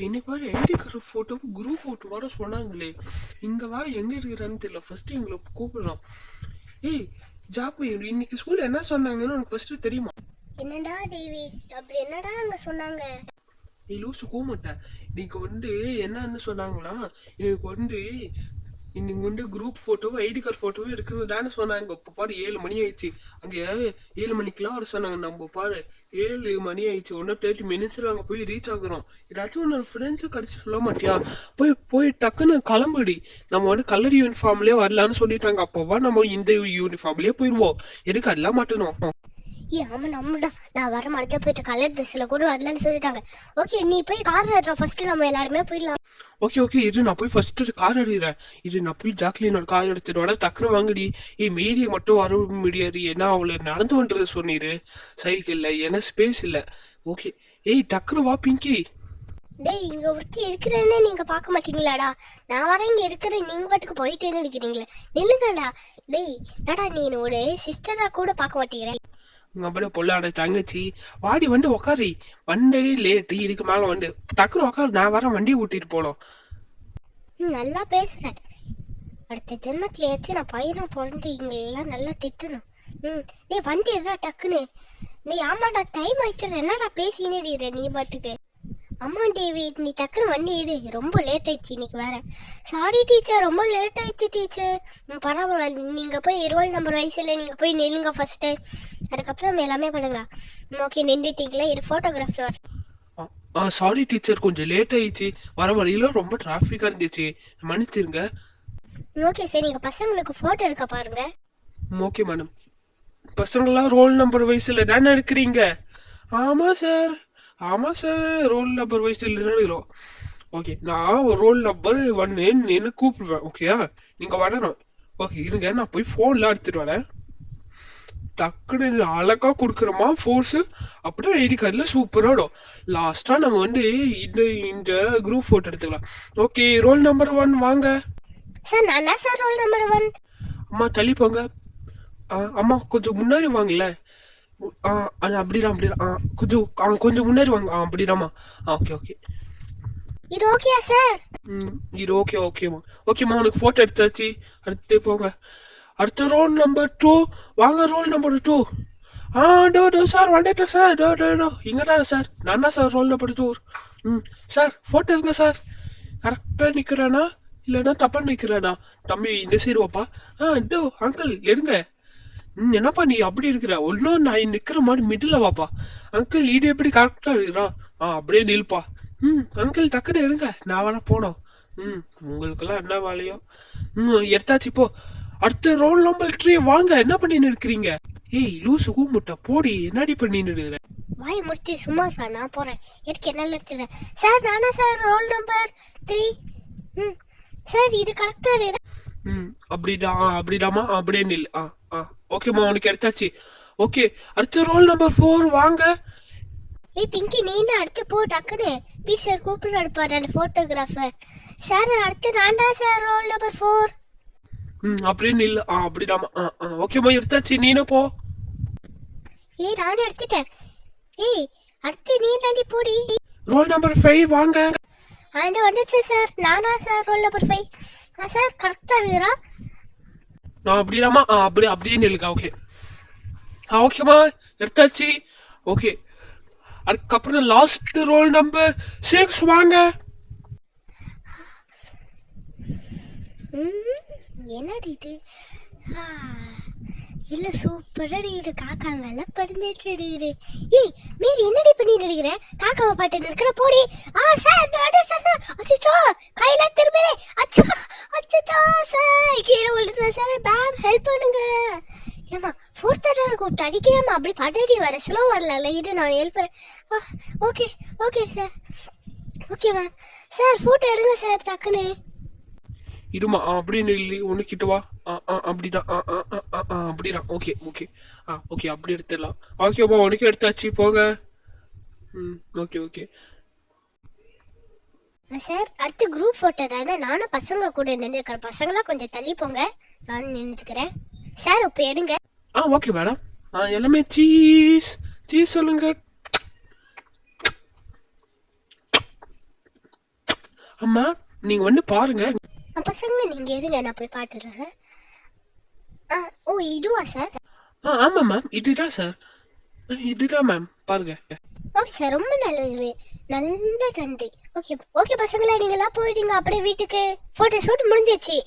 இன்னைக்கு வர ID card photo group போட்டு வர சொன்னாங்களே, இங்க வா எங்க இருக்கிறான்னு தெரியல. ஃபர்ஸ்ட் எங்களை கூப்பிடுறோம். ஏய் ஜாக்கு, இன்னைக்கு ஸ்கூல்ல என்ன சொன்னாங்கன்னு உனக்கு ஃபர்ஸ்ட் தெரியுமா? என்னடா டேவிட், அப்படி என்னடா அங்க சொன்னாங்க? நீ லூசு கூமாட்ட. இன்னைக்கு என்னன்னு சொன்னாங்களா, இன்னைக்கு இன்னைக்கு குரூப் போட்டோவும் ஐடி கார்டு போட்டோவும் இருக்குன்னு சொன்னாங்க. இப்ப பாரு 7 மணி ஆயிடுச்சு. அங்க 7 மணிக்கெல்லாம் வர சொன்னாங்க. நம்ம பாரு 7 மணி ஆயிடுச்சு. 30 மினிட்ஸ்ல அங்க போய் ரீச் ஆகுறோம். ஏதாச்சும் உன்னோட ஃப்ரெண்ட்ஸு கடிச்சு சொல்ல மாட்டியா? போய் டக்குன்னு கிளம்புடி. நம்ம கலர் யூனிஃபார்ம்லயே வரலான்னு சொல்லிட்டாங்க. அப்பவா நம்ம இந்த யூனிஃபார்ம்லயே போயிருவோம். எதுக்கு அதெல்லாம் மாட்டணும்? ஆமா நம்மடா, நான் வர மாட்டே போயிட்டு கலர் ட்ரெஸ்ல கூட வரலன்னு சொல்லிட்டாங்க. ஓகே, நீ போய் கார் எடுறா ஃபர்ஸ்ட், நம்ம எல்லாருமே போயிடலாம். ஓகே இரு, நான் போய் ஃபர்ஸ்ட் கார் எடுக்கிறேன். இது நான் போய் ஜாக்லினோட கார் எடுத்துட்டு வர. டக்குனு வாங்கடி. மீறிய மட்டும் வர முடியாது, ஏன்னா அவளை நடந்து வந்துறது சொன்னிரு. சைக்கிள்ல ஏன்னா ஸ்பேஸ் இல்ல. ஓகே டக்குனு வா பிங்கி. டேய், இங்க ஒருத்தி இருக்கிறேன்னு நீங்க பார்க்க மாட்டீங்களாடா? நான் வர இங்க இருக்கிறேன், நீங்க பாட்டுக்கு போயிட்டேன்னு இருக்கிறீங்களே, நில்லுங்கடா. டேய் நடா, நீ என்னோட சிஸ்டரா கூட பார்க்க மாட்டேங்கிறேன். அப்படியே பொல்லாட தங்கச்சி வாடி வந்து உக்காரி. வண்டே லேட்டு, இதுக்கு மேல வந்து டக்குனு உக்காரு. நான் வர வண்டியை ஊட்டிட்டு போனோம். நல்லா பேசுறேன். அடுத்த ஜென்மத்திலேயாச்சும் நான் பையனா பிறந்து இங்க எல்லாம் நல்லா திட்டணும். நீ வண்டி எடுறா டக்குன்னு. நீ ஆமாடா, டைம் ஆயிடுச்சு. என்னடா பேசினே இருக்கிற நீ பாட்டுக்கு? அம்மா டேவிட், நீ டக்குனு வண்டி எடு, ரொம்ப லேட் ஆயிடுச்சு இன்னைக்கு வேற. சாரி டீச்சர், ரொம்ப லேட் ஆயிடுச்சு டீச்சர். பரவாயில்ல, நீங்க போய் ரோல் நம்பர் வயசுல நீங்க போய் நில்லுங்க ஃபர்ஸ்ட், அதுக்கப்புறம் எல்லாமே பண்ணுங்களா? ஓகே, நின்றுட்டீங்களா? இது போட்டோகிராஃபர். சாரி டீச்சர், கொஞ்சம் லேட் ஆயிடுச்சு. வர வழியில ரொம்ப டிராபிக்கா இருந்துச்சு, மன்னிச்சிருங்க. ஓகே சரி, நீங்க பசங்களுக்கு போட்டோ எடுக்க பாருங்க. Okay madam. பசங்களாம் ரோல் நம்பர் வயசுல தானே இருக்கிறீங்க? ஆமா சார் ரோல் நம்பர் வயசுல தானே இருக்கிறோம். ஓகே, நான் ரோல் நம்பர் 1 கூப்பிடுவேன். ஓகேயா, நீங்க வரணும். ஓகே இருங்க, நான் போய் போன்ல எடுத்துட்டு வரேன். டக்குனு அழகா கொடுக்குறோமா ஃபோர்ஸ், அப்படியே ஐடி கார்டுல சூப்பராடும். லாஸ்டா நம்ம இந்த குரூப் போட்டோ எடுத்துக்கலாம். ஓகே, ரோல் நம்பர் 1 வாங்க. சார் நான் தான் சார் ரோல் நம்பர் 1. அம்மா தள்ளி போங்க. அம்மா கொஞ்சம் முன்னாடி வாங்கல. அப்படிதான் கொஞ்சம் முன்னாடி வாங்க. அப்படிதாம்மா. ஓகே இது ஓகேயா சார்? இது ஓகேம்மா. உனக்கு போட்டோ எடுத்தாச்சு. அடுத்து போங்க. அடுத்த ரோல் நம்பர் 2 வாங்க. Roll number 2. சார் வந்துட்டேன் சார். இங்கதான் சார், நான் தான் sir roll number 2. Sir photo எடுங்க சார். கரெக்டா நிக்கிறானா இல்லன்னா தப்பா நிக்கிறானா? தம்பி இந்த சைடு வாப்பா. இதோ அங்கிள் எடுங்க. என்னப்பா நீ அப்படி இருக்கிற? ஒன்னும் நான் நிக்கிற மாதிரி மிடில் வாப்பா. அங்கிள் இது எப்படி கரெக்டா இருக்கிறா? அப்படியே நில்பா. அங்கிள் டக்குன்னு இருங்க, நான் வேணா போனோம். உங்களுக்கு எல்லாம் என்ன வேலையோ? எடுத்தாச்சு. இப்போ அடுத்த ரோல் நம்பர் 3 வாங்க. என்ன பண்ணின்னு இருக்கிறீங்க? லூசு கூமுட்டா போடி, என்னடி பண்ணின்னு இருக்கிற? வாய் முடிச்சு சும்மா சார், நான் போறேன். எனக்கு என்ன எடுத்துறேன் சார். நானா சார் ரோல் நம்பர் 3? சார் இது கரெக்டா இருக்கு. அப்படிதாமா. அப்படியே நில். ஓகேம்மா, உனக்கு எடுத்தாச்சு. ஓகே, அடுத்த ரோல் நம்பர் 4 வாங்க. பிங்கி, நீ தான் அடுத்து போ டக்குன்னு. சார் கூப்பிட்டு எடுப்பாரு அந்த போட்டோகிராஃபர். சார் அடுத்து நான் தான் சார் ரோல் நம்பர் 4. அப்படியே நில். அப்படிதாமா. ஓகேம்மா, எடுத்தாச்சு. நீனும் போ. நானும் எடுத்துட்டேன். அடுத்து நீ தாண்டி போடி. ரோல் நம்பர் 5 வாங்க. வந்துச்சு சார். நானா சார் ரோல் நம்பர் 5? சார் கரெக்டா இருக்கிறா? அப்படிதாமா. அப்படியே நில்லுங்க. ஓகேம்மா, எடுத்தாச்சு. ஓகே, அதுக்கப்புறம் லாஸ்ட் ரோல் நம்பர் 6 வாங்க. என்னது இது? இல்ல சூப்பரா இருக்குது. காக்காங்க எல்லாம் படுந்துட்டு இருக்குது. மேரி என்னடி பண்ணிட்டு இருக்கிற? காக்காவை பாட்டு இருக்கிற போடி. சார் அச்சோ, கையில திரும்பி. அச்சோ சார், கீழே விழுந்து சார். மேம் ஹெல்ப் பண்ணுங்க. ஏமா 4th தடவை கூப்பிட்டு அடிக்காம அப்படி படடி வர ஸ்லோ வரல. இது நான் ஹெல்ப் பண்ணேன். Okay sir. Okay ma'am. Sir photo எடுங்க சார் டக்குன்னு. இருமா. அப்படின்னு இல்லை, உனக்கிட்ட வா. அப்படிதான். அப்படிதான். ஓகே அப்படி எடுத்துடலாம். ஓகேப்பா, உனக்கு எடுத்தாச்சு. போங்க. ஓகே சார் அடுத்து குரூப் போட்டோ தானே, நானும் பசங்க கூட நின்றுக்கிறேன். பசங்களாம் கொஞ்சம் தள்ளி போங்க, நானும் நின்றுக்கிறேன். சார் இப்போ எடுங்க. Okay madam. எல்லாமே சீஸ் சொல்லுங்க. அம்மா நீங்க வந்து பாருங்க. பசங்க நீங்க இருங்க, நான் போய் பாத்துறேன். ஓ இதுவா சார்? ஆமா மேம், இதுதான் சார். இதுதான் மேம், பாருங்க. ஓ சார், ரொம்ப நல்லது, நல்ல நன்றி. ஓகே ஓகே பசங்களா, நீங்களா போயிட்டீங்க அப்படியே வீட்டுக்கு. போட்டோ ஷூட் முடிஞ்சிச்சு.